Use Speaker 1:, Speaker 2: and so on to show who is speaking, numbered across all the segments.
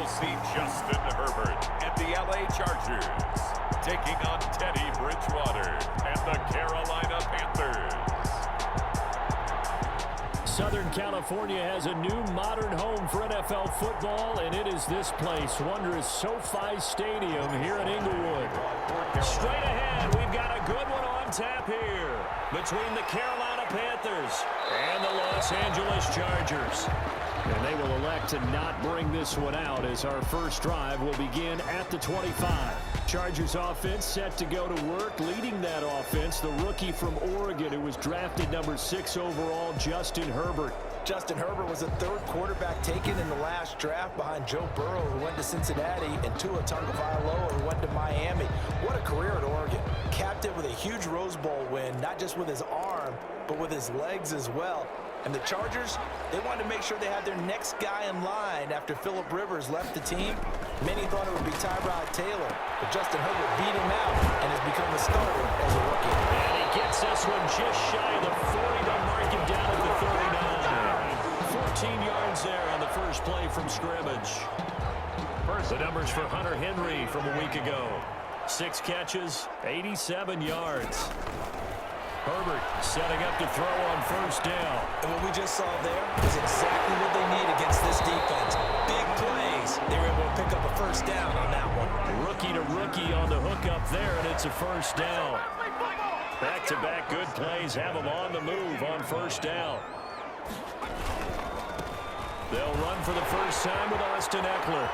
Speaker 1: will see Justin Herbert and the LA Chargers taking on Teddy Bridgewater and the Carolina Panthers.
Speaker 2: Southern California has a new modern home for NFL football, and it is this place, wondrous SoFi Stadium here in Inglewood. Straight ahead, we've got a good one on tap here between the Carolina Panthers and the Los Angeles Chargers. And they will elect to not bring this one out as our first drive will begin at the 25. Chargers offense set to go to work. Leading that offense, the rookie from Oregon who was drafted number 6 overall, Justin Herbert.
Speaker 3: Justin Herbert was the third quarterback taken in the last draft behind Joe Burrow, who went to Cincinnati, and Tua Tagovailoa, who went to Miami. What a career at Oregon. Capped it with a huge Rose Bowl win, not just with his arm, but with his legs as well. And the Chargers, they wanted to make sure they had their next guy in line after Phillip Rivers left the team. Many thought it would be Tyrod Taylor, but Justin Herbert beat him out and has become a starter as a rookie.
Speaker 2: And he gets this one just shy of the 40 to mark him down at the 39. 14 yards there on the first play from scrimmage. The numbers for Hunter Henry from a week ago. 6 catches, 87 yards. Herbert setting up to throw on first down.
Speaker 3: And what we just saw there is exactly what they need against this defense. Big plays. They were able to pick up a first down on that one.
Speaker 2: Rookie to rookie on the hook up there, and it's a first down. Back-to-back good plays have them on the move on first down. They'll run for the first time with Austin Eckler.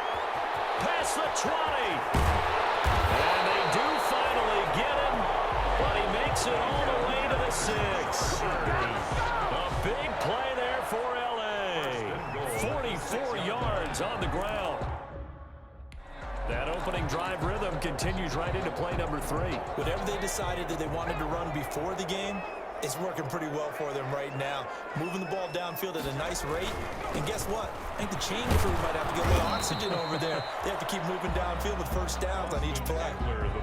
Speaker 2: Past the 20. And they do finally get him, but he makes it all the way to the 6. A big play there for L.A. 44 yards on the ground. That opening drive rhythm continues right into play number 3.
Speaker 3: Whatever they decided that they wanted to run before the game, it's working pretty well for them right now. Moving the ball downfield at a nice rate. And guess what? I think the chain crew might have to get a little oxygen over there. They have to keep moving downfield with first downs on each play.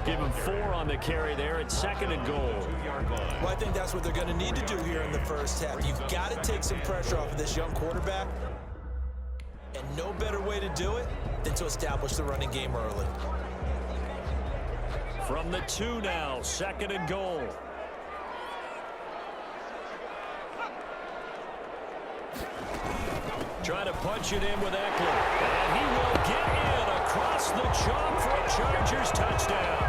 Speaker 2: Give him 4 on the carry there at 2nd and goal.
Speaker 3: Well, I think that's what they're going to need to do here in the first half. You've got to take some pressure off of this young quarterback. And no better way to do it than to establish the running game early.
Speaker 2: From the 2 now, 2nd and goal. Trying to punch it in with Eckler. And he will get in across the chalk for a Chargers touchdown.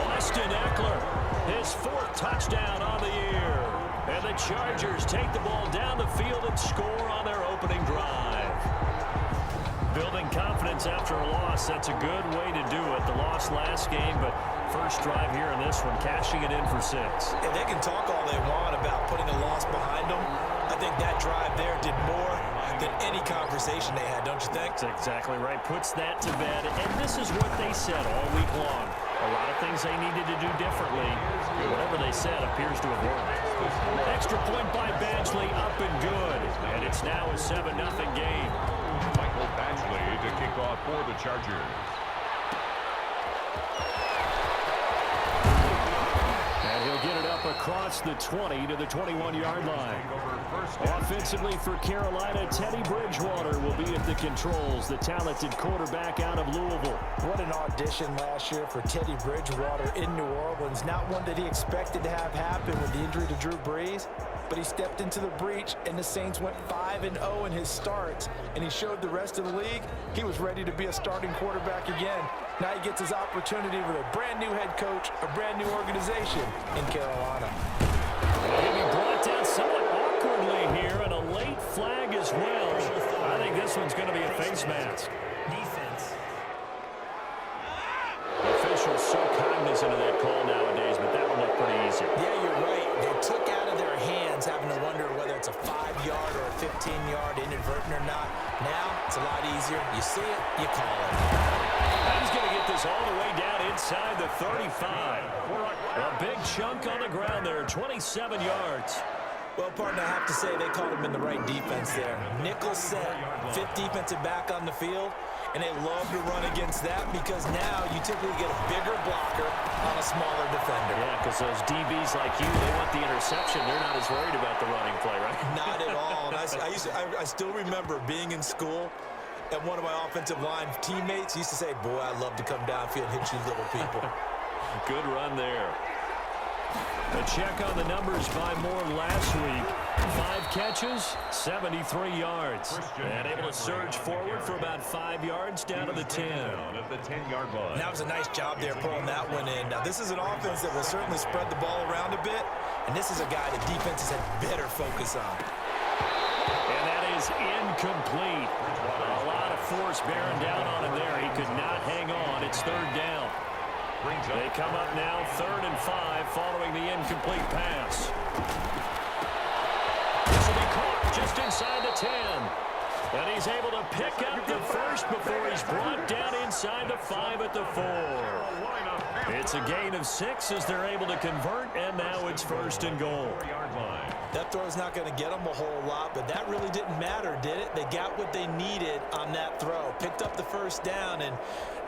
Speaker 2: Austin Eckler, his 4th touchdown on the year. And the Chargers take the ball down the field and score on their opening drive. Building confidence after a loss, that's a good way to do it. The loss last game, but first drive here in this one, cashing it in for 6.
Speaker 3: And they can talk all they want about putting a loss behind them. I think that drive there did more than any conversation they had, don't you think?
Speaker 2: That's exactly right. Puts that to bed. And this is what they said all week long. A lot of things they needed to do differently. Whatever they said appears to have worked. Extra point by Badgley, up and good. And it's now a 7-0 game.
Speaker 1: Michael Badgley to kick off for the Chargers.
Speaker 2: And he'll get it up across the 20 to the 21-yard line. Offensively for Carolina, Teddy Bridgewater will be at the controls, the talented quarterback out of Louisville.
Speaker 3: What an audition last year for Teddy Bridgewater in New Orleans. Not one that he expected to have happen with the injury to Drew Brees, but he stepped into the breach, and the Saints went 5-0 in his starts, and he showed the rest of the league he was ready to be a starting quarterback again. Now he gets his opportunity with a brand new head coach, a brand new organization in Carolina.
Speaker 2: He'll be brought down somewhat awkwardly here, and a late flag as well. I think this one's going to be a face mask.
Speaker 3: Defense.
Speaker 2: Officials so cognizant of that call nowadays, but that one looked pretty easy.
Speaker 3: Yeah, you're right. They took out of their hands having to wonder whether it's a 5-yard or a 15-yard inadvertent or not. Now, it's a lot easier. You see it, you call it.
Speaker 2: He's going to get this all the way down inside the 35. A big chunk on the ground there, 27 yards.
Speaker 3: Well, partner, I have to say they caught him in the right defense there. Nickel set, 5th defensive back on the field, and they love to run against that because now you typically get a bigger blocker on a smaller defender.
Speaker 2: Yeah, because those DBs like you, they want the interception. They're not as worried about the running play, right?
Speaker 3: Not at all. And I still remember being in school, And one of my offensive line teammates used to say, boy, I'd love to come downfield and hit you little people.
Speaker 2: Good run there. A check on the numbers by Moore last week. 5 catches, 73 yards. And able to surge forward for about 5 yards down to the 10.
Speaker 1: At the 10-yard line.
Speaker 3: That was a nice job there pulling that one in. Now, this is an offense that will certainly spread the ball around a bit. And this is a guy that defenses had better focus on.
Speaker 2: And that is incomplete. A lot of force bearing down on him there. He could not hang on. It's 3rd down. They come up now 3rd and 5 following the incomplete pass. This will be caught just inside the 10. And he's able to pick up the first before he's brought down inside the 5 at the 4. It's a gain of 6 as they're able to convert, and now it's 1st and goal.
Speaker 3: That throw's not going to get them a whole lot, but that really didn't matter, did it? They got what they needed on that throw. Picked up the 1st down, and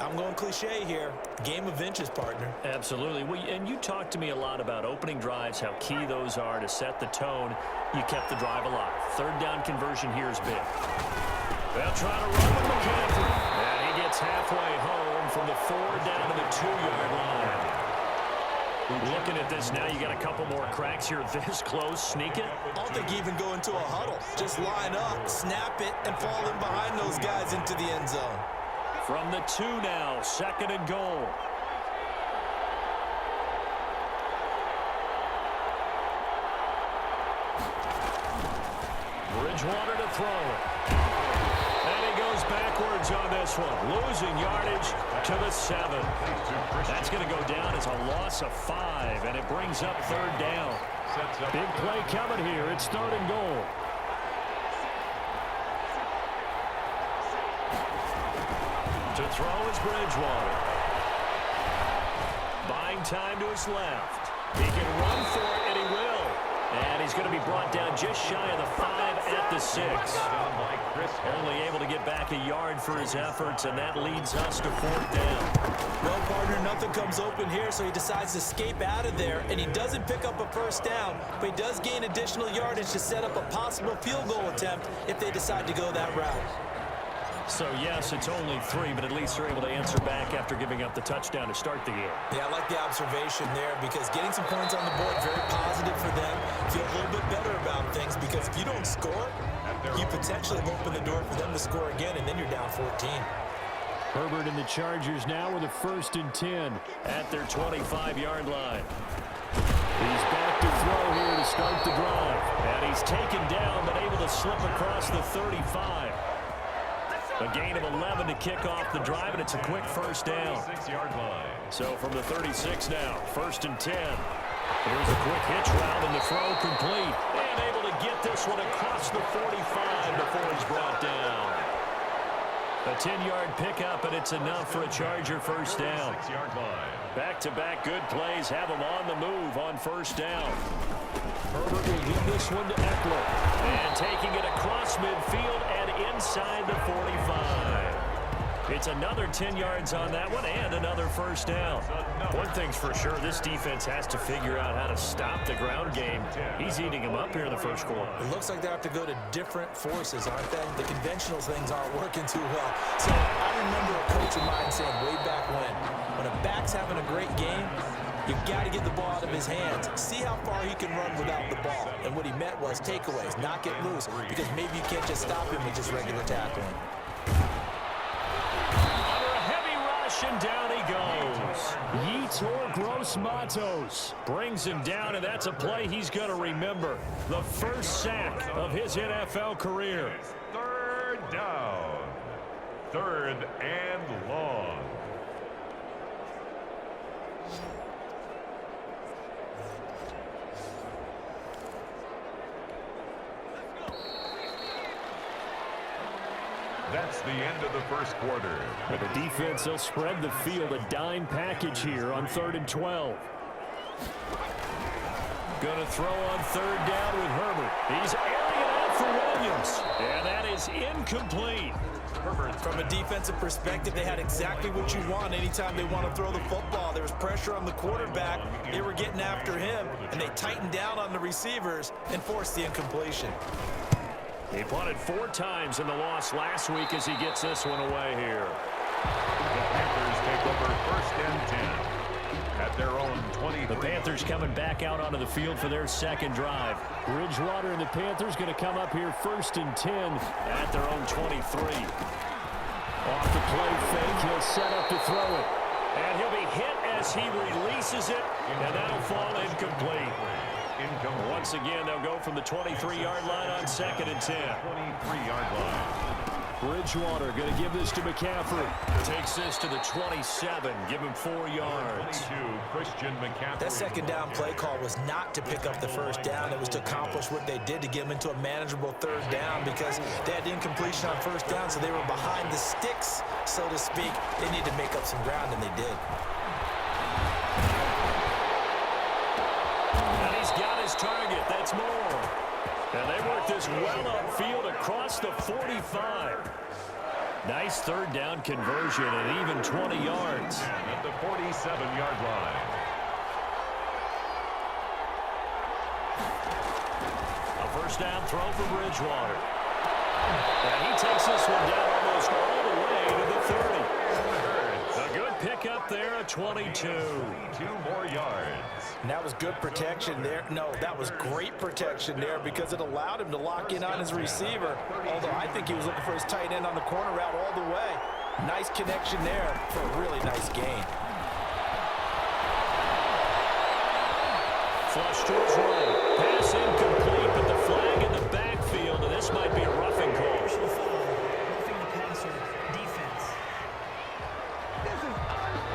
Speaker 3: I'm going cliche here. Game of inches, partner.
Speaker 2: Absolutely. And you talked to me a lot about opening drives, how key those are to set the tone. You kept the drive alive. 3rd down conversion here is big. They'll try to run with McCaffrey. And he gets halfway home from the 4 down to the 2-yard line. Looking at this now, you got a couple more cracks here this close. Sneak it.
Speaker 3: I don't think you even go into a huddle. Just line up, snap it, and fall in behind those guys into the end zone.
Speaker 2: From the 2 now, 2nd and goal. Bridgewater to throw it. And he goes backwards on this one. Losing yardage to the 7. That's going to go down as a loss of 5, and it brings up 3rd down. Big play coming here. It's 3rd and goal. To throw is Bridgewater. Buying time to his left. He can run for it, and he will. And he's going to be brought down just shy of the 5 at the 6. Only able to get back a yard for his efforts, and that leads us to 4th down.
Speaker 3: Well, partner, nothing comes open here, so he decides to escape out of there, and he doesn't pick up a 1st down, but he does gain additional yardage to set up a possible field goal attempt if they decide to go that route.
Speaker 2: So, yes, it's only 3, but at least they're able to answer back after giving up the touchdown to start the game.
Speaker 3: Yeah, I like the observation there because getting some points on the board, very positive for them. Feel a little bit better about things because if you don't score, you potentially open the door for them to score again, and then you're down 14.
Speaker 2: Herbert and the Chargers now with a 1st and 10 at their 25-yard line. He's back to throw here to start the drive. And he's taken down but able to slip across the 35. A gain of 11 to kick off the drive, and it's a quick 1st down. So from the 36 now, 1st and 10. Here's a quick hitch route, and the throw complete. And able to get this one across the 45 before he's brought down. A 10-yard pickup, and it's enough for a Charger 1st down. Back-to-back good plays have him on the move on 1st down. Herbert will give this one to Eckler. And taking it across midfield and inside the 45. It's another 10 yards on that one and another 1st down. One thing's for sure, this defense has to figure out how to stop the ground game. He's eating him up here in the 1st quarter.
Speaker 3: It looks like they have to go to different forces, aren't they? The conventional things aren't working too well. So I remember a coach of mine saying way back when a back's having a great game, you've got to get the ball out of his hands. See how far he can run without the ball. And what he meant was takeaways, not get loose, because maybe you can't just stop him with just regular tackling.
Speaker 2: And down he goes. Yetur Gross-Matos brings him down, and that's a play he's going to remember. The 1st sack of his NFL career.
Speaker 1: 3rd down. 3rd and long. That's the end of the 1st quarter.
Speaker 2: But the defense, they'll spread the field, a dime package here on 3rd and 12. Going to throw on 3rd down with Herbert. He's airing it out for Williams. And that is incomplete.
Speaker 3: Herbert, from a defensive perspective, they had exactly what you want anytime they want to throw the football. There was pressure on the quarterback. They were getting after him, and they tightened down on the receivers and forced the incompletion.
Speaker 2: He punted 4 times in the loss last week as he gets this one away here.
Speaker 1: The Panthers take over 1st and 10 at their own 23.
Speaker 2: The Panthers coming back out onto the field for their second drive. Bridgewater and the Panthers going to come up here 1st and 10 at their own 23. Off the play fake, he'll set up to throw it. And he'll be hit as he releases it, and that'll fall incomplete. Once again, they'll go from the 23-yard line on 2nd and 10.
Speaker 1: 23-yard line.
Speaker 2: Bridgewater going to give this to McCaffrey. Takes this to the 27. Give him 4 yards.
Speaker 1: 22, Christian McCaffrey.
Speaker 3: That second down play call was not to pick up the first down. It was to accomplish what they did to get them into a manageable 3rd down because they had incompletion on 1st down, so they were behind the sticks, so to speak. They need to make up some ground, and they did.
Speaker 2: And he's got his target. That's more. And they work this well upfield across the 45. Nice 3rd down conversion and even 20 yards.
Speaker 1: At the 47-yard line.
Speaker 2: A 1st down throw for Bridgewater. And he takes this one down almost all the way to the 30. A good pickup there, a 22.
Speaker 1: 2 more yards.
Speaker 3: And that was good protection there. No, that was great protection there because it allowed him to lock in on his receiver. Although I think he was looking for his tight end on the corner route all the way. Nice connection there for a really nice gain.
Speaker 2: Flush to his right. Pass incomplete, but the flag in the backfield, and this might be a roughing call.
Speaker 4: Roughing the passer, defense.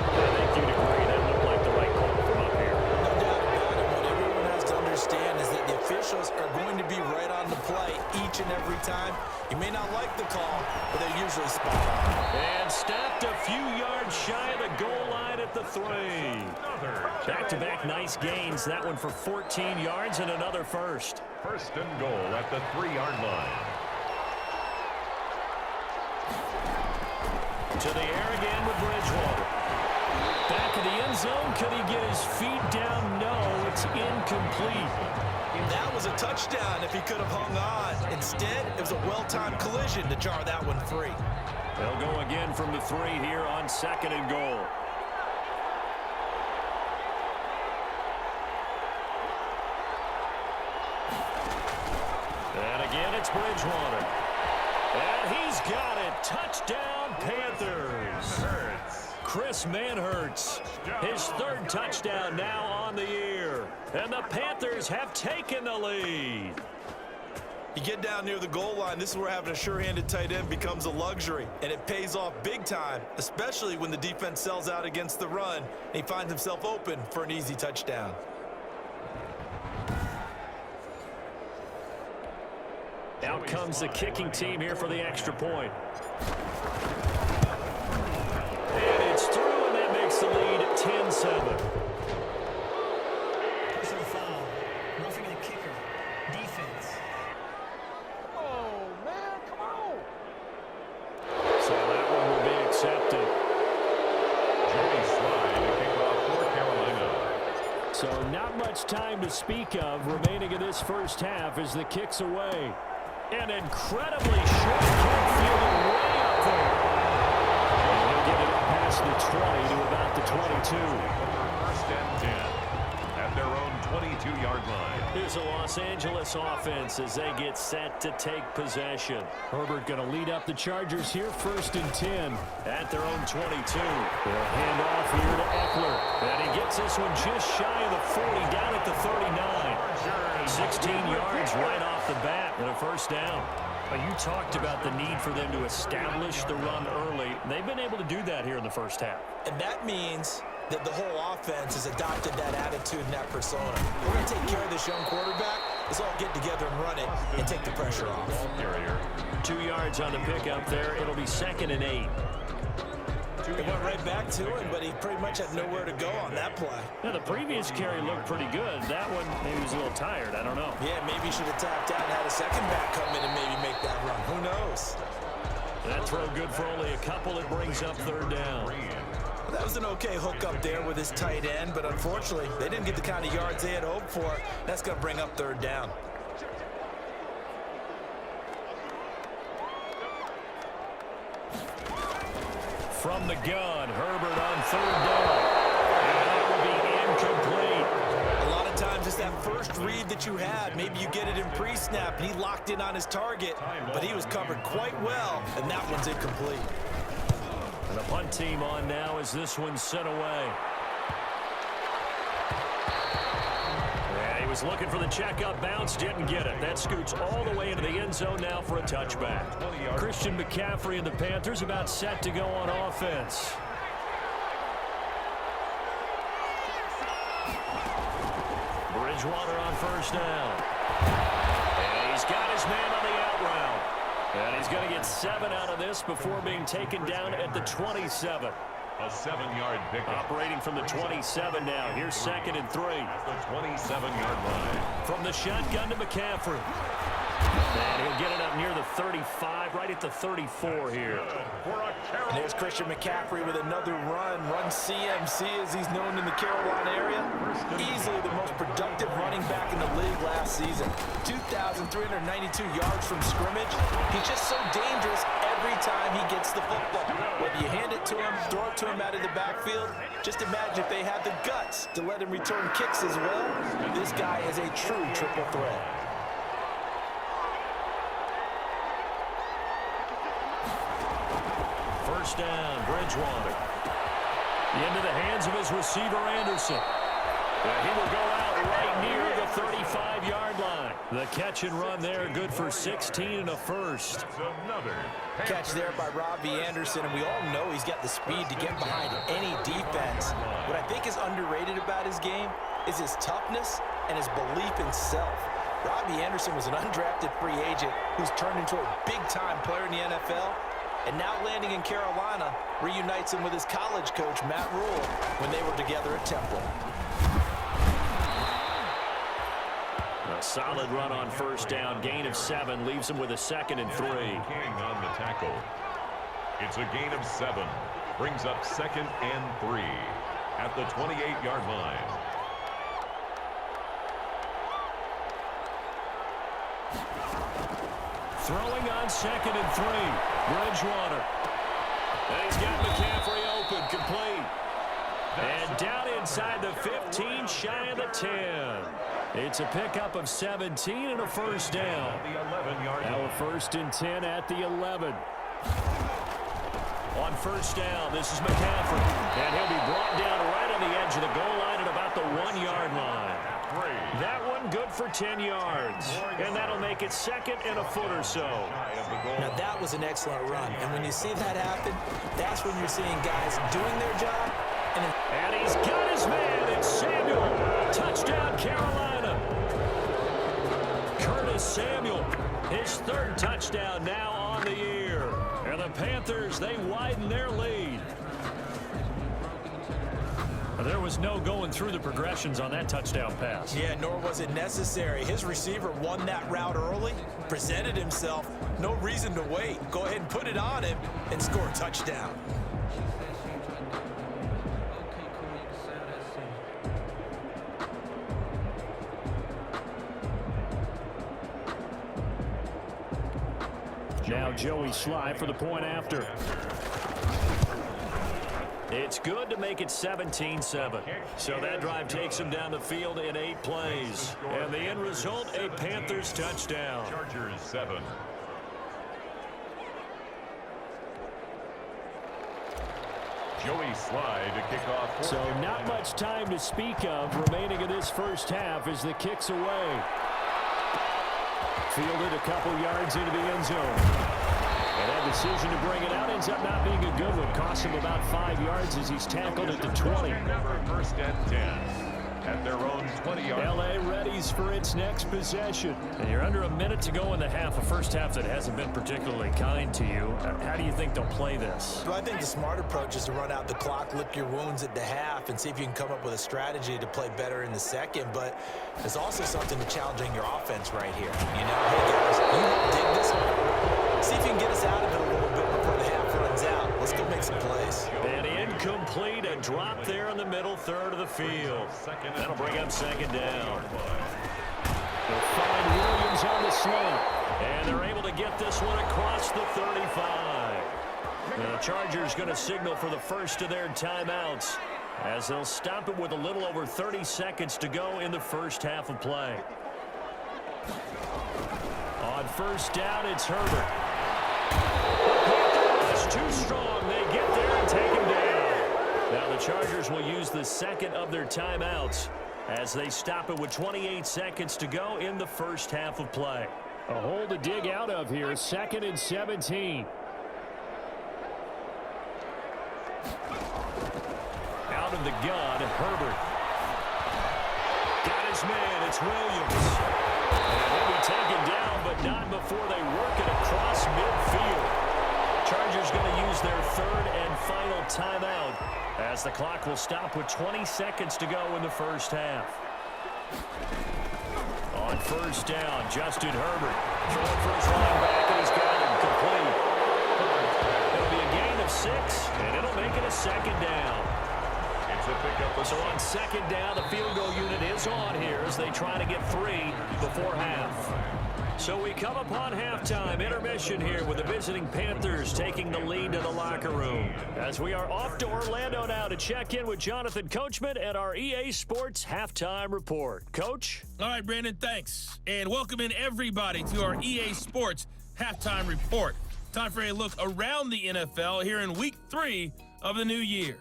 Speaker 2: I think you'd agree that looked like the right call from up here.
Speaker 3: No doubt about it. What everyone has to understand is that the officials are going to be right on the play each and every time. You may not like the call, but they're usually spot on.
Speaker 2: And stopped a few yards shy of the goal line at the 3. Back-to-back nice gains. That one for 14 yards and another first.
Speaker 1: 1st and goal at the 3-yard line.
Speaker 2: To the air again with Bridgewater. Back of the end zone. Could he get his feet down? No, it's incomplete.
Speaker 3: That was a touchdown if he could have hung on. Instead, it was a well-timed collision to jar that one free.
Speaker 2: They'll go again from the 3 here on 2nd and goal. And again, it's Bridgewater. And he's got it. Touchdown, Panthers. Chris Manhertz, his 3rd touchdown now on the year. And the Panthers have taken the lead.
Speaker 3: You get down near the goal line, this is where having a sure-handed tight end becomes a luxury, and it pays off big time, especially when the defense sells out against the run, and he finds himself open for an easy touchdown.
Speaker 2: Out comes the kicking team here for the extra point. And it's through, and that makes the lead 10-7.
Speaker 4: Personal foul. Roughing the kicker, defense.
Speaker 2: So that one will be accepted.
Speaker 1: Joey Slye to kick off for Carolina.
Speaker 2: So not much time to speak of remaining in this 1st half as the kick's away. An incredibly short kick fielded way up there. And he'll get it up past the 20 to about the 22.
Speaker 1: 1st and 10 at their own 22-yard line.
Speaker 2: Here's a Los Angeles offense as they get set to take possession. Herbert going to lead up the Chargers here, 1st and 10 at their own 22. They'll hand off here to Eckler. And he gets this one just shy of the 40, down at the 39. 16 yards right off the bat and a 1st down. You talked about the need for them to establish the run early. They've been able to do that here in the 1st half.
Speaker 3: And that means that the whole offense has adopted that attitude and that persona. We're going to take care of this young quarterback. Let's all get together and run it and take the pressure off.
Speaker 2: 2 yards on the pickup there. It'll be 2nd and 8.
Speaker 3: They went right back to him, but he pretty much had nowhere to go on that play.
Speaker 2: Now, the previous carry looked pretty good. That one, maybe he was a little tired. I don't know.
Speaker 3: Yeah, maybe he should have tapped out and had a second back come in and maybe make that run. Who knows?
Speaker 2: That throw good for only a couple. It brings up 3rd down.
Speaker 3: That was an okay hook up there with his tight end, but unfortunately, they didn't get the kind of yards they had hoped for. That's going to bring up 3rd down.
Speaker 2: from the gun. Herbert on third down. And that will be incomplete.
Speaker 3: A lot of times it's that first read that you have. Maybe you get it in pre-snap, and he locked in on his target, but he was covered quite well, and that one's incomplete.
Speaker 2: And the punt team on now as this one's sent away. Yeah, he was looking for the checkup bounce, didn't get it. That scoots all the way into the end zone now for a touchback. Christian McCaffrey and the Panthers about set to go on offense. Bridgewater on first down. And he's got his man on the out route. And he's going to get 7 out of this before being taken down at the 27.
Speaker 1: A 7-yard pickup.
Speaker 2: Operating from the 27 now. Here's 2nd and 3.
Speaker 1: The 27-yard line.
Speaker 2: From the shotgun to McCaffrey. And he'll get it up near the 35, right at the 34 here.
Speaker 3: And there's Christian McCaffrey with another run. Run CMC, as he's known in the Carolina area. Easily the most productive running back in the league last season. 2,392 yards from scrimmage. He's just so dangerous every time he gets the football. Whether you hand it to him, throw it to him out of the backfield, just imagine if they had the guts to let him return kicks as well. This guy is a true triple threat.
Speaker 2: First down, Bridgewater. Into the hands of his receiver, Anderson. And he will go out right near the 35-yard line. The catch and run there, good for 16 and a first.
Speaker 1: Another
Speaker 3: Catch there by Robbie Anderson, and we all know he's got the speed to get behind any defense. What I think is underrated about his game is his toughness and his belief in self. Robbie Anderson was an undrafted free agent who's turned into a big-time player in the NFL, and now landing in Carolina reunites him with his college coach, Matt Rule, when they were together at Temple.
Speaker 2: A solid run on first down. Gain of 7 leaves him with a 2nd and 3.
Speaker 1: King on the tackle. It's a gain of 7. Brings up 2nd and 3 at the 28-yard line.
Speaker 2: Throwing on 2nd and 3. Bridgewater. And he's got McCaffrey open, complete. And down inside the 15, shy of the 10. It's a pickup of 17 and a first down.
Speaker 1: The 11-yard line.
Speaker 2: Now a 1st and 10 at the 11. On first down, this is McCaffrey. And he'll be brought down right on the edge of the goal line at about the 1-yard line. That one good for 10 yards. And that'll make it 2nd and a foot or so.
Speaker 3: Now that was an excellent run, and when you see that happen, that's when you're seeing guys doing their job.
Speaker 2: And he's got his man. It's Samuel. Touchdown, Carolina. Curtis Samuel, his 3rd touchdown now on the year. And the Panthers, they widen their lead. There was no going through the progressions on that touchdown pass.
Speaker 3: Yeah, nor was it necessary. His receiver won that route early, presented himself. No reason to wait. Go ahead and put it on him and score a touchdown.
Speaker 2: Now Joey Sly for the point after. It's good to make it 17-7. So that drive takes him down the field in 8 plays. And the end result, a Panthers touchdown.
Speaker 1: Chargers 7. Joey Sly to kick off.
Speaker 2: So not much time to speak of remaining in this first half as the kick's away. Fielded a couple yards into the end zone. And that decision to bring it out ends up not being a good one. Costs him about 5 yards as he's tackled at the 20.
Speaker 1: 1st and 10 at their own 20-yard.
Speaker 2: L.A. readies for its next possession. And you're under a minute to go in the half, a first half that hasn't been particularly kind to you. How do you think they'll play this?
Speaker 3: Well, I think the smart approach is to run out the clock, lick your wounds at the half, and see if you can come up with a strategy to play better in the second. But there's also something to challenging your offense right here. You know, hey guys, you dig this one? See if you can get us out of it a little bit before the half runs out. Let's go make some plays.
Speaker 2: And incomplete, a drop there in the middle third of the field. That'll bring up 2nd down. They'll find Williams on the slant. And they're able to get this one across the 35. The Chargers going to signal for the first of their timeouts as they'll stop it with a little over 30 seconds to go in the first half of play. On first down, it's Herbert. It's too strong. They get there and take him down. Now the Chargers will use the second of their timeouts as they stop it with 28 seconds to go in the first half of play. A hole to dig out of here, 2nd and 17. Out of the gun, Herbert. Got his man, it's Williams. And he'll be taken down, but not before they work it across midfield. Chargers going to use their third and final timeout as the clock will stop with 20 seconds to go in the first half. On first down, Justin Herbert throwing for his line back, and he's got him complete. It'll be a gain of 6, and it'll make it a 2nd down. So on 2nd down, the field goal unit is on here as they try to get 3 before half. So we come upon halftime, intermission here with the visiting Panthers taking the lead to the locker room. As we are off to Orlando now to check in with Jonathan Coachman and our EA Sports Halftime Report. Coach?
Speaker 5: All right, Brandon, thanks. And welcome in everybody to our EA Sports Halftime Report. Time for a look around the NFL here in Week 3 of the new year.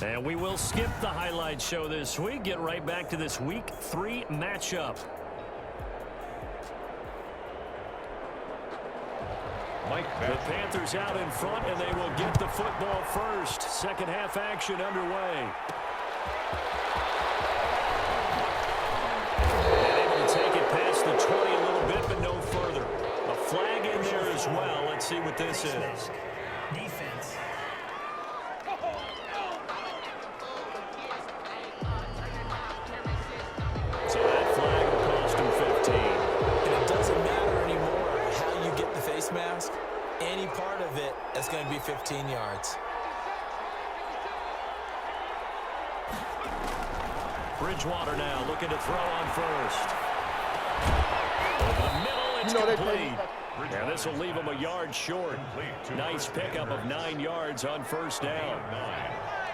Speaker 2: And we will skip the highlight show this week. Get right back to this Week 3 matchup. The Panthers out in front, and they will get the football first. Second half action underway. And able to take it past the 20 a little bit, but no further. A flag in there as well. Let's see what this is.
Speaker 4: Defense.
Speaker 2: So that flag will cost him 15.
Speaker 3: And it doesn't matter anymore how you get the face mask. Any part of it is going to be 15 yards.
Speaker 2: Bridgewater now looking to throw on first. Over the middle, it's complete. And this will leave him a yard short. Nice pickup of 9 yards on first down.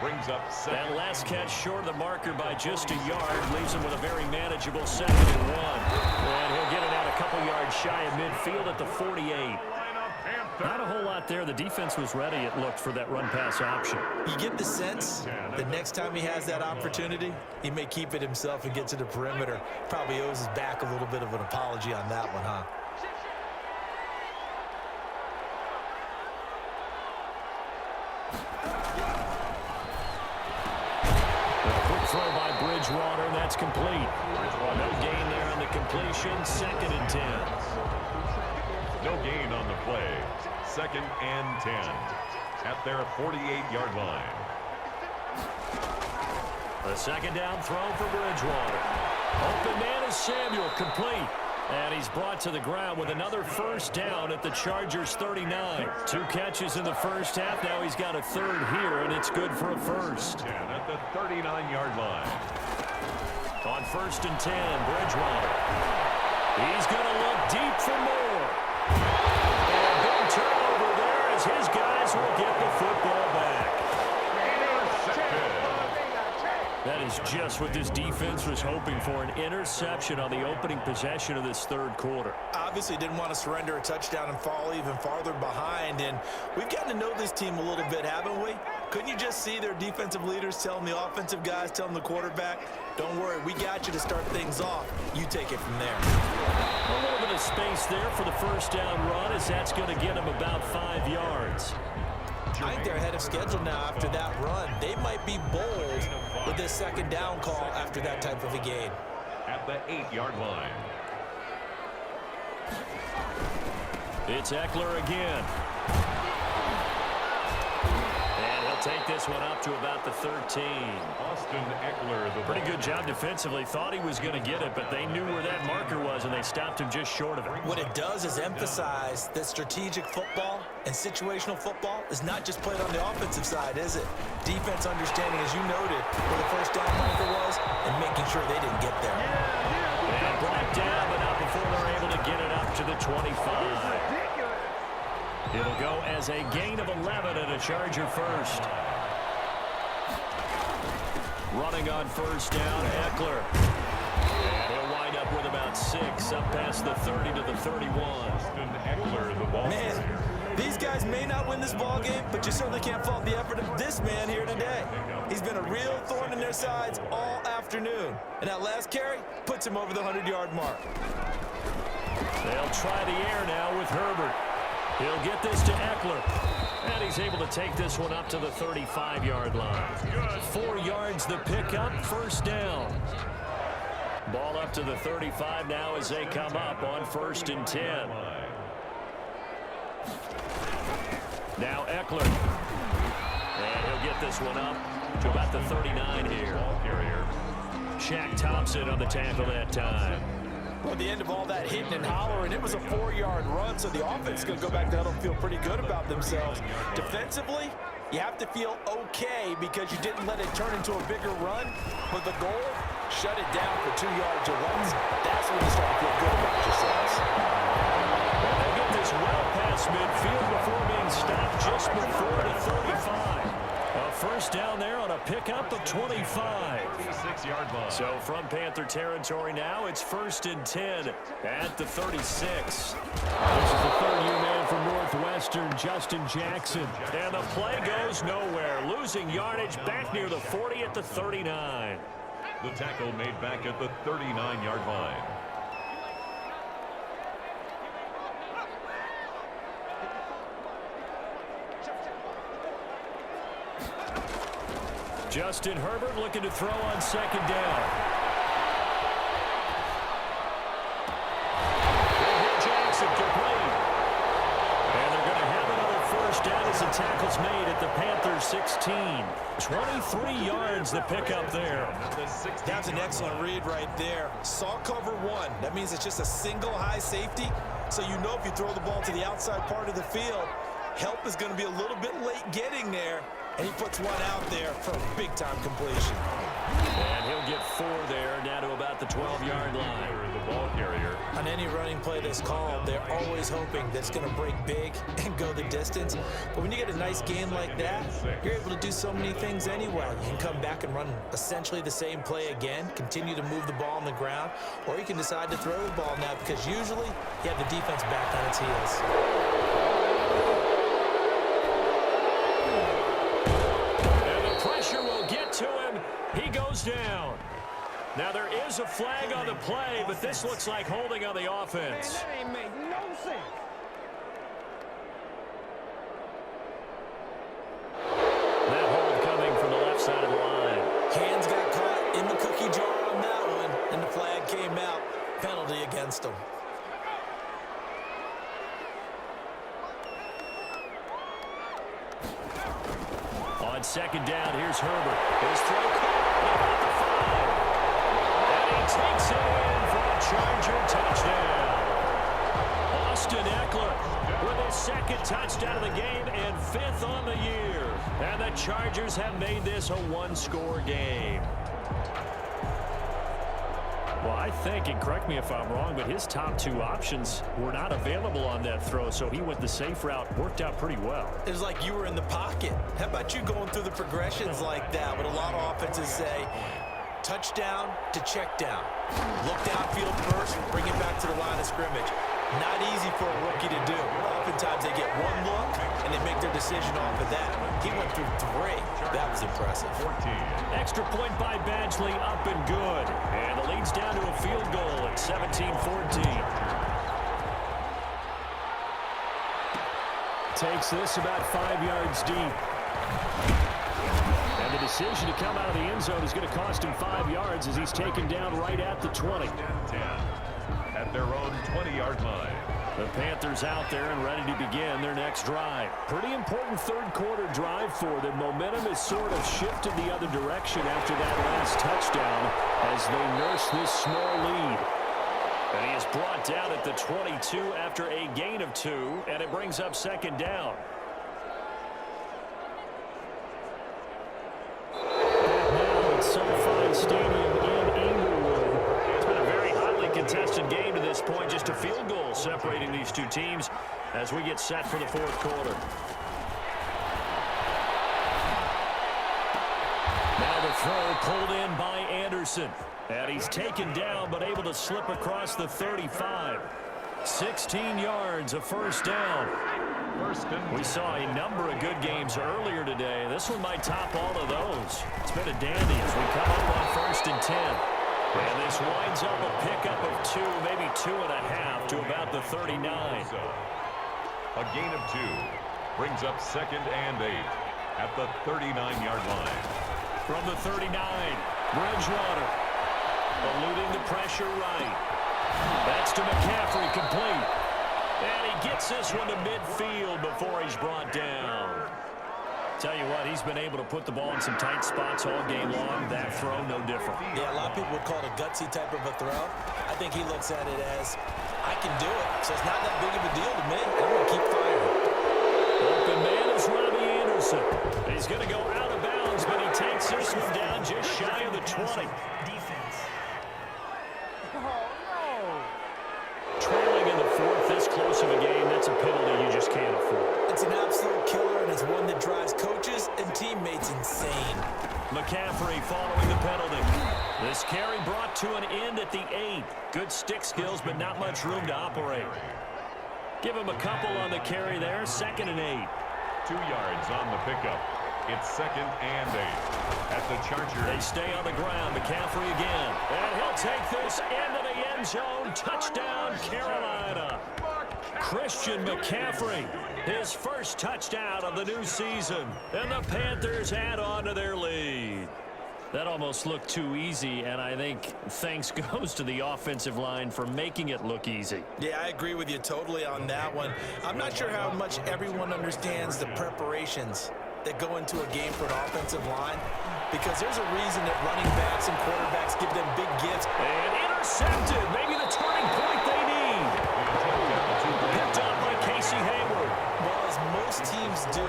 Speaker 1: Brings up
Speaker 2: That last catch short of the marker by just a yard leaves him with a very manageable 2nd and 1. And he'll get it out a couple yards shy of midfield at the 48. Not a whole lot there. The defense was ready, it looked, for that run-pass option.
Speaker 3: You get the sense that next time he has that opportunity, he may keep it himself and get to the perimeter. Probably owes his back a little bit of an apology on that one, huh?
Speaker 2: Throw by Bridgewater, and that's complete. No gain there on the completion. 2nd and 10.
Speaker 1: no gain on the play. 2nd and 10 at their 48-yard line.
Speaker 2: The 2nd down throw for Bridgewater. Open man is Samuel, complete. And he's brought to the ground with another first down at the Chargers' 39. 2 catches in the first half. Now he's got a 3rd here, and it's good for a first.
Speaker 1: 10 at the 39-yard line.
Speaker 2: On 1st and 10, Bridgewater. He's going to look deep for more. And a big turnover there as his guys will get the football back. That is just what this defense was hoping for, an interception on the opening possession of this 3rd quarter.
Speaker 3: Obviously didn't want to surrender a touchdown and fall even farther behind, and we've gotten to know this team a little bit, haven't we? Couldn't you just see their defensive leaders telling the offensive guys, telling the quarterback, don't worry, we got you to start things off. You take it from there.
Speaker 2: A little bit of space there for the first down run, as that's going to get him about 5 yards.
Speaker 3: I think they're ahead of schedule now after that run. They might be bold with this 2nd down call after that type of a gain.
Speaker 1: At the 8-yard line.
Speaker 2: It's Eckler again. And he'll take this one up to about the 13.
Speaker 1: Austin Eckler.
Speaker 2: Pretty good job defensively. Thought he was going to get it, but they knew where that marker was, and they stopped him just short of it.
Speaker 3: What it does is emphasize that strategic football and situational football is not just played on the offensive side, is it? Defense understanding, as you noted, where the first down marker was and making sure they didn't get there.
Speaker 2: And brought down, but not before they're able to get it up to the 25. It'll go as a gain of 11 and a Charger first. Running on first down, Eckler. And he'll wind up with about 6 up past the 30 to the 31.
Speaker 1: Eckler, the ball.
Speaker 3: Man, these guys may not win this ball game, but you certainly can't fault the effort of this man here today. He's been a real thorn in their sides all afternoon. And that last carry puts him over the 100-yard mark.
Speaker 2: They'll try the air now with Herbert. He'll get this to Eckler. And he's able to take this one up to the 35-yard line. 4 yards the pickup, first down. Ball up to the 35 now as they come up on 1st and 10. Now Eckler. And he'll get this one up to about the 39 here. Shaq Thompson on the tackle that time.
Speaker 3: Well, at the end of all that hitting and hollering, it was a 4-yard run, so the offense is going to go back to huddle and feel pretty good about themselves. Defensively, you have to feel okay because you didn't let it turn into a bigger run, but the goal, shut it down for 2 yards or less. That's when you start to feel good about yourselves.
Speaker 2: Well, they get this well past midfield before being stopped just before the 35. A first down there on a pickup of 25. So from Panther territory now, it's 1st and 10 at the 36. This is the third-year man from Northwestern, Justin Jackson. And the play goes nowhere. Losing yardage back near the 40 at the 39.
Speaker 1: The tackle made back at the 39-yard line.
Speaker 2: Justin Herbert looking to throw on 2nd down. Jackson complete. And they're going to have another first down as the tackle's made at the Panthers 16. 23 yards the pickup there.
Speaker 3: That's an excellent read right there. Saw cover 1. That means it's just a single high safety. So you know if you throw the ball to the outside part of the field, help is going to be a little bit late getting there. And he puts one out there for a big-time completion.
Speaker 2: And he'll get 4 there, down to about the 12-yard line.
Speaker 1: The ball carrier.
Speaker 3: On any running play that's called, they're always hoping that it's going to break big and go the distance. But when you get a nice game like that, you're able to do so many things anyway. You can come back and run essentially the same play again, continue to move the ball on the ground, or you can decide to throw the ball now because usually you have the defense back on its heels.
Speaker 2: He goes down. Now there is a flag on the play, but this looks like holding on the offense.
Speaker 6: Man, that ain't make no sense.
Speaker 2: That hold coming from the left side of the line.
Speaker 3: Hands got caught in the cookie jar on that one, and the flag came out. Penalty against him.
Speaker 2: On 2nd down, here's Herbert. His throw caught at the 5. And he takes it in for a Charger touchdown. Austin Eckler with his 2nd touchdown of the game and 5th on the year. And the Chargers have made this a 1-score game. Well, I think, and correct me if I'm wrong, but his top 2 options were not available on that throw, so he went the safe route. Worked out pretty well.
Speaker 3: It was like you were in the pocket. How about you going through the progressions like that? What a lot of offenses say, touchdown to check down. Look downfield first, bring it back to the line of scrimmage. Not easy for a rookie to do. Oftentimes they get one look, and they make their decision off of that. He went through 3. That was impressive.
Speaker 1: 14.
Speaker 2: Extra point by Badgley, up and good. And the lead's down to a field goal at 17-14. Takes this about 5 yards deep. And the decision to come out of the end zone is going to cost him 5 yards as he's taken down right at the 20.
Speaker 1: 10. At their own 20-yard line.
Speaker 2: The Panthers out there and ready to begin their next drive. Pretty important 3rd quarter drive for them. Momentum has sort of shifted the other direction after that last touchdown as they nurse this small lead. And he is brought down at the 22 after a gain of 2, and it brings up 2nd down. Now at SoFi Stadium in Inglewood. It's been a very hotly contested game to this point, just a field goal separating these two teams as we get set for the fourth quarter. Now the throw pulled in by Anderson. And he's taken down but able to slip across the 35. 16 yards, a first down. We saw a number of good games earlier today. This one might top all of those. It's been a dandy as we come up on 1st and 10. And this winds up a pickup of 2, maybe 2.5 to about the 39.
Speaker 1: A gain of 2 brings up 2nd and 8 at the 39-yard line.
Speaker 2: From the 39, Bridgewater eluding the pressure right. That's to McCaffrey, complete. And he gets this one to midfield before he's brought down. Tell you what, he's been able to put the ball in some tight spots all game long. That throw, no different.
Speaker 3: Yeah, a lot of people would call it a gutsy type of a throw. I think he looks at it as, I can do it. So it's not that big of a deal to me. I'm going to keep firing.
Speaker 2: Open man is Robbie Anderson. He's going to go out of bounds, but he takes this one down just shy of the 20.
Speaker 4: Defense.
Speaker 2: Trailing in the fourth, this close of a game, that's a penalty you just can't afford.
Speaker 3: It's an absolute killer, and it's one that drives coaches and teammates insane.
Speaker 2: McCaffrey following the penalty. This carry brought to an end at the 8. Good stick skills, but not much room to operate. Give him a couple on the carry there. 2nd and 8.
Speaker 1: 2 yards on the pickup. It's 2nd and 8 at the Chargers.
Speaker 2: They stay on the ground. McCaffrey again. And he'll take this into the end zone. Touchdown, Carolina. Christian McCaffrey, his first touchdown of the new season. And the Panthers add on to their lead. That almost looked too easy, and I think thanks goes to the offensive line for making it look easy.
Speaker 3: Yeah, I agree with you totally on that one. I'm not sure how much everyone understands the preparations that go into a game for an offensive line, because there's a reason that running backs and quarterbacks give them big gifts.
Speaker 2: And intercepted, maybe the turning point they need. Picked up by Casey Hayward.
Speaker 3: Well, as most teams do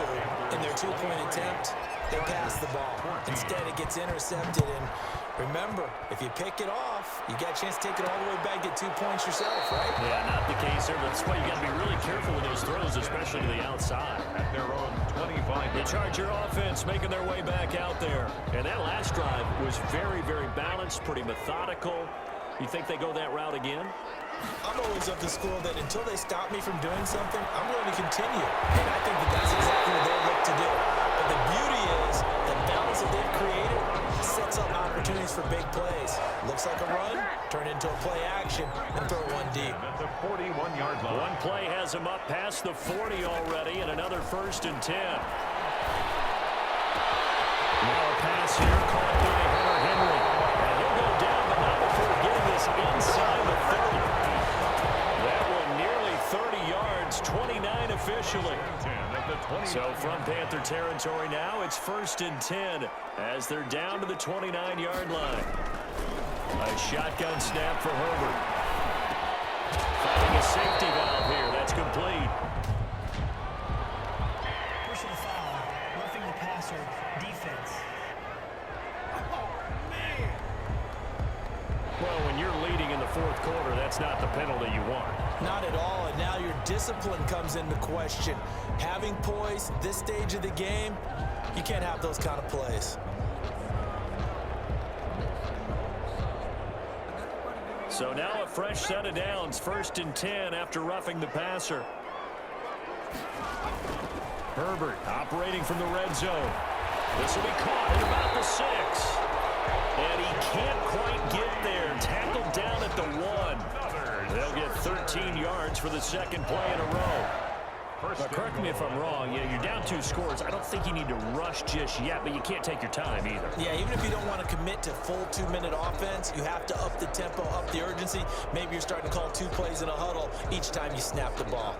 Speaker 3: in their two-point attempt, they pass the ball. Instead, it gets intercepted, and remember, if you pick it off, you got a chance to take it all the way back, get 2 points yourself, right?
Speaker 2: Yeah, not the case there, but that's why you got to be really careful with those throws, especially to the outside.
Speaker 1: At their own 25.
Speaker 2: The Charger offense making their way back out there. And that last drive was very, very balanced, pretty methodical. You think they go that route again?
Speaker 3: I'm always of the school that until they stop me from doing something, I'm going to continue. And I think that that's exactly what they look to do. But the beauty is the balance that they've created sets up opportunities for big plays. Looks like a run, turn into a play action, and throw one deep.
Speaker 1: At the 41-yard line.
Speaker 2: One play has him up past the 40 already, and another 1st and 10. Now a pass here caught by Hunter Henry. And he'll go down, but not before getting this inside the 30. That one nearly 30 yards, 29 officially. So from Panther territory now, it's 1st and 10 as they're down to the 29-yard line. A shotgun snap for Herbert. Finding a safety valve here. That's complete.
Speaker 4: Personal foul. Roughing the passer. Defense.
Speaker 2: Well, when you're leading in the fourth quarter, that's not the penalty you want.
Speaker 3: Not at all, and now your discipline comes into question. Having poise this stage of the game, you can't have those kind of plays.
Speaker 2: So now a fresh set of downs, 1st and 10 after roughing the passer. Herbert operating from the red zone. This will be caught at about the 6. And he can't quite get there. Tackled down at the 1. They'll get 13 yards for the second play in a row. But correct me if I'm wrong, you're down 2 scores. I don't think you need to rush just yet, but you can't take your time either.
Speaker 3: Yeah, even if you don't want to commit to full 2-minute offense, you have to up the tempo, up the urgency. Maybe you're starting to call 2 plays in a huddle each time you snap the ball.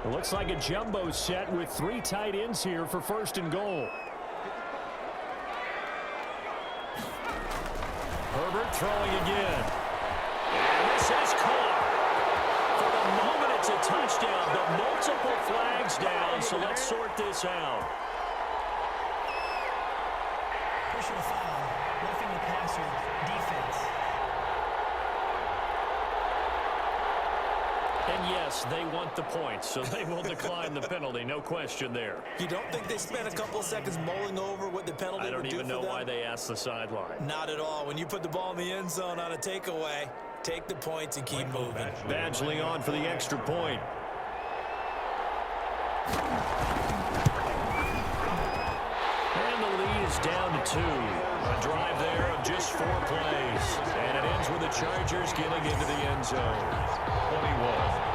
Speaker 2: It looks like a jumbo set with 3 tight ends here for 1st and goal. Herbert throwing again. And this is caught. For the moment, it's a touchdown, but multiple flags down, so let's sort this out.
Speaker 4: Personal foul. Roughing the passer. Defense.
Speaker 2: And yes, they want the points, so they will decline the penalty. No question there.
Speaker 3: You don't think they spent a couple of seconds mulling over what the penalty would do for them?
Speaker 2: I don't even know why they asked the sideline.
Speaker 3: Not at all. When you put the ball in the end zone on a takeaway, take the points and keep moving.
Speaker 2: Badgley on for the extra point. And the lead is down to 2. A drive there of just 4 plays. And it ends with the Chargers getting into the end zone.
Speaker 1: 21.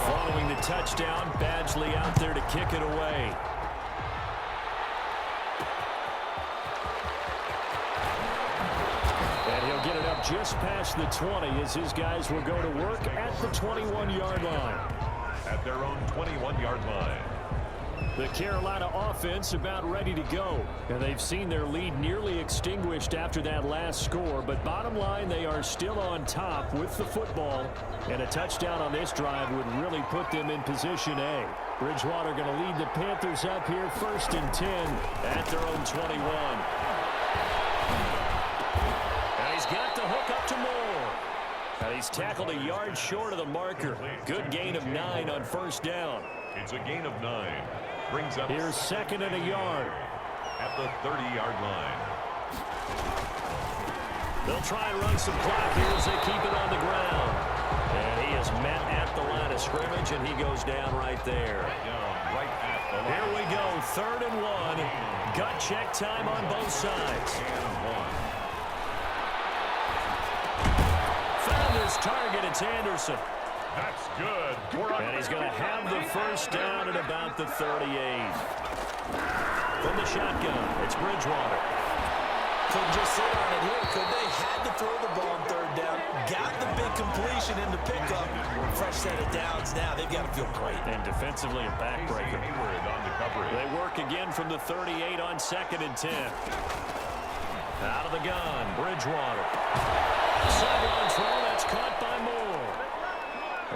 Speaker 2: Following the touchdown, Badgley out there to kick it away. And he'll get it up just past the 20 as his guys will go to work at the 21-yard line.
Speaker 1: At their own 21-yard line.
Speaker 2: The Carolina offense about ready to go. And they've seen their lead nearly extinguished after that last score. But bottom line, they are still on top with the football. And a touchdown on this drive would really put them in position A. Bridgewater going to lead the Panthers up here 1st and 10 at their own 21. And he's got the hook up to Moore. And he's tackled a yard short of the marker. Good gain of 9 on 1st down.
Speaker 1: It's a gain of 9. Brings up
Speaker 2: here's 2nd and a yard.
Speaker 1: At the 30-yard line.
Speaker 2: They'll try and run some clock here as they keep it on the ground. And he is met at the line of scrimmage, and he goes down right there.
Speaker 1: Right at the line.
Speaker 2: Here we go, 3rd and 1. Gut check time on both sides. Found his target, it's Anderson.
Speaker 1: That's good.
Speaker 2: And he's going to have the 1st down at about the 38. From the shotgun, it's Bridgewater.
Speaker 3: Couldn't just sit on it here, could they? Had to throw the ball on 3rd down. Got the big completion in the pickup. Fresh set of downs now. They've got to feel great.
Speaker 2: And defensively, a backbreaker. They work again from the 38 on 2nd and 10. Out of the gun, Bridgewater. Sideline throw, that's caught by Moore.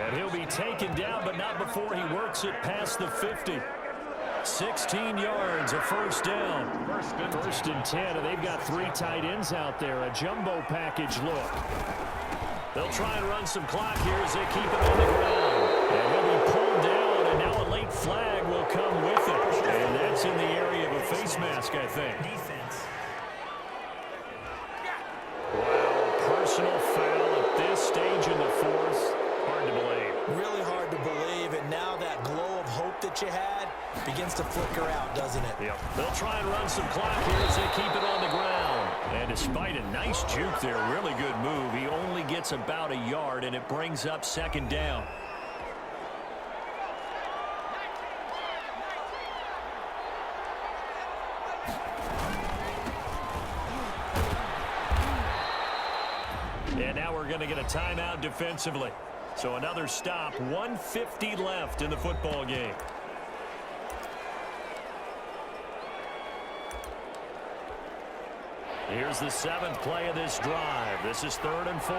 Speaker 2: And he'll be taken down, but not before he works it past the 50. 16 yards, a 1st down. 1st and 10, and they've got 3 tight ends out there. A jumbo package look. They'll try and run some clock here as they keep it on the ground. And he'll be pulled down, and now a late flag will come with it. And that's in the area of a face mask, I think.
Speaker 4: Defense.
Speaker 2: Wow, personal foul at this stage in the 4th. Hard to believe.
Speaker 3: Really hard to believe, and now that glow of hope that you had begins to flicker out, doesn't it?
Speaker 2: Yep. They'll try and run some clock here as they keep it on the ground. And despite a nice juke there, really good move, he only gets about a yard, and it brings up 2nd down. And now we're going to get a timeout defensively. So another stop, 1:50 left in the football game. Here's the 7th play of this drive. This is 3rd and 4.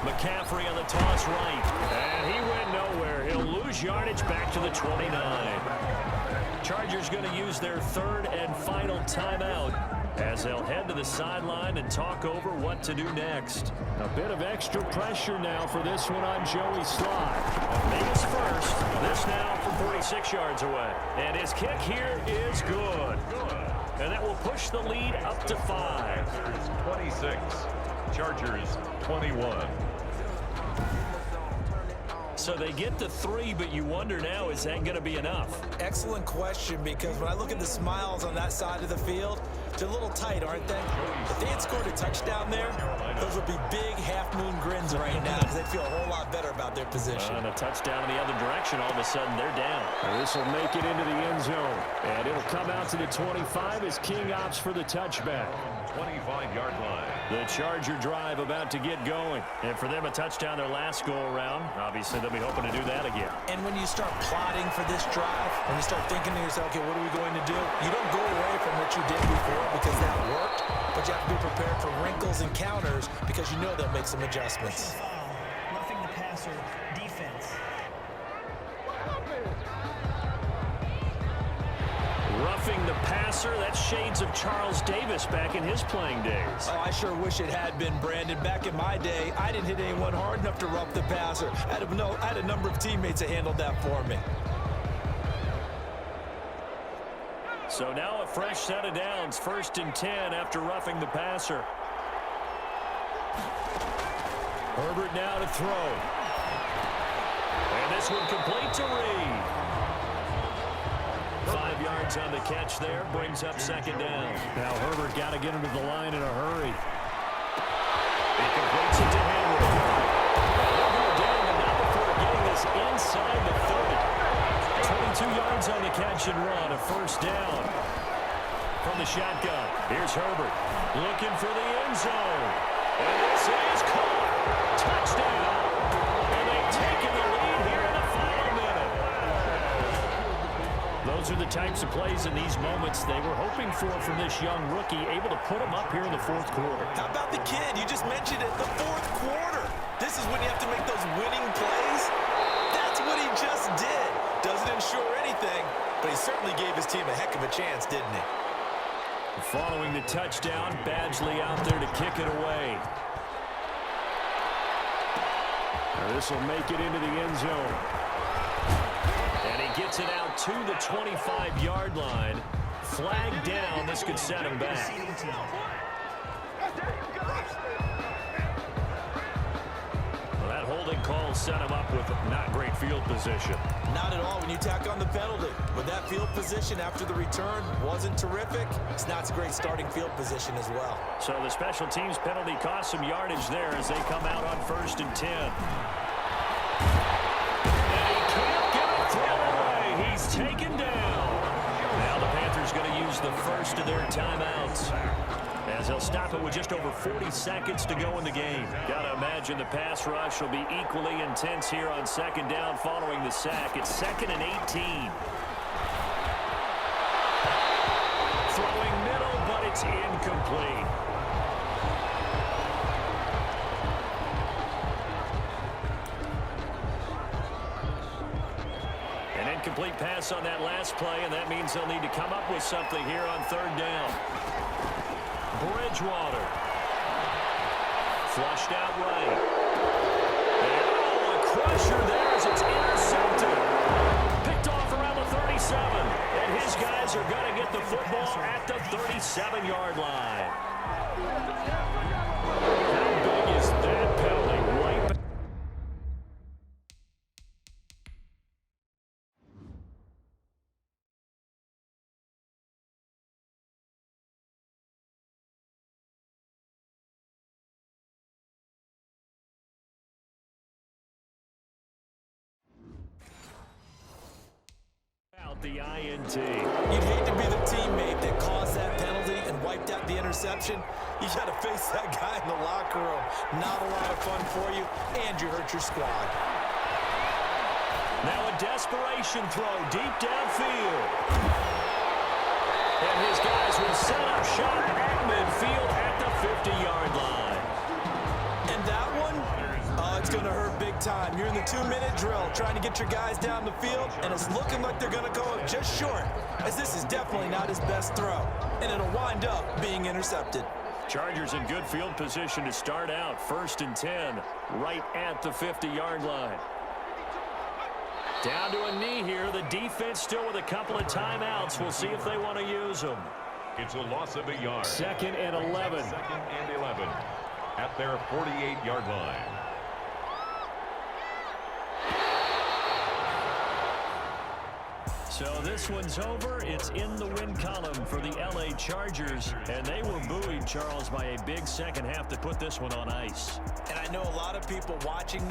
Speaker 2: McCaffrey on the toss right. And he went nowhere. He'll lose yardage back to the 29. Chargers going to use their 3rd and final timeout as they'll head to the sideline and talk over what to do next. A bit of extra pressure now for this one on Joey Slye. Vegas first. This now from 46 yards away. And his kick here is good. And that will push the lead up to 5.
Speaker 1: 26. Chargers 21.
Speaker 2: So they get to 3, but you wonder now, is that going to be enough?
Speaker 3: Excellent question, because when I look at the smiles on that side of the field, they're a little tight, aren't they? If they had scored a touchdown there, those would be big half-moon grins right now because they feel a whole lot better about their position.
Speaker 2: And a touchdown in the other direction, all of a sudden they're down. And this will make it into the end zone. And it'll come out to the 25 as King opts for the touchback.
Speaker 1: 25-yard line.
Speaker 2: The Charger drive about to get going. And for them, a touchdown their last go-around. Obviously, they'll be hoping to do that again.
Speaker 3: And when you start plotting for this drive, when you start thinking to yourself, okay, what are we going to do? You don't go away from what you did before because that worked, but you have to be prepared for wrinkles and counters because you know they'll make some adjustments.
Speaker 4: Roughing the passer. Defense.
Speaker 2: passer. That's shades of Charles Davis back in his playing days.
Speaker 3: Oh, I sure wish it had been, Brandon. Back in my day, I didn't hit anyone hard enough to rough the passer. I had a number of teammates that handled that for me.
Speaker 2: So now a fresh set of downs, 1st and 10 after roughing the passer. Herbert now to throw. And this one complete to Reed. 5 yards on the catch there, brings up 2nd down. Now Herbert got to get him to the line in a hurry. He completes it to Henry. Herbert down, but not before getting this inside the 30. 22 yards on the catch and run, a 1st down. From the shotgun, here's Herbert looking for the end zone. And this is caught. Touchdown. And they've taken the lead here in the final minute. Those are the types of plays in these moments they were hoping for from this young rookie, able to put him up here in the 4th quarter.
Speaker 3: How about the kid? You just mentioned it, the 4th quarter. This is when you have to make those winning plays. That's what he just did. Doesn't ensure anything, but he certainly gave his team a heck of a chance, didn't he?
Speaker 2: Following the touchdown, Badgley out there to kick it away. This will make it into the end zone. And he gets it out to the 25-yard line. Flag down. This could set him back. Well, that holding call set him up with not great field position.
Speaker 3: Not at all when you tack on the penalty. But that field position after the return wasn't terrific. It's not a great starting field position as well.
Speaker 2: So the special teams penalty cost some yardage there as they come out on 1st and 10. And he can't get a throw away. He's taken down. Now the Panthers going to use the first of their timeouts, as they'll stop it with just over 40 seconds to go in the game. Got to imagine the pass rush will be equally intense here on 2nd down following the sack. It's 2nd and 18. Throwing middle, but it's incomplete. An incomplete pass on that last play, and that means they'll need to come up with something here on 3rd down. Bridgewater. Flushed out right. And a crusher there as it's intercepted. Picked off around the 37. And his guys are going to get the football at the 37-yard line. How big is that penalty? Right back. The INT.
Speaker 3: You'd hate to be the teammate that caused that penalty and wiped out the interception. You got to face that guy in the locker room. Not a lot of fun for you, and you hurt your squad.
Speaker 2: Now a desperation throw deep downfield. And his guys will set up shot at midfield at the 50-yard line.
Speaker 3: And that one, it's going to hurt big time. You're in the 2-minute drill trying to get your guys down the field, and it's looking like they're going to go up just short, as this is definitely not his best throw, and it'll wind up being intercepted.
Speaker 2: Chargers in good field position to start out. 1st and 10, right at the 50-yard line. Down to a knee here. The defense still with a couple of timeouts. We'll see if they want to use them.
Speaker 1: It's a loss of a yard.
Speaker 2: 2nd and 11.
Speaker 1: 2nd and 11 at their 48-yard line.
Speaker 2: So this one's over. It's in the win column for the LA Chargers, and they were buoyed, Charles, by a big second half to put this one on ice.
Speaker 3: And I know a lot of people watching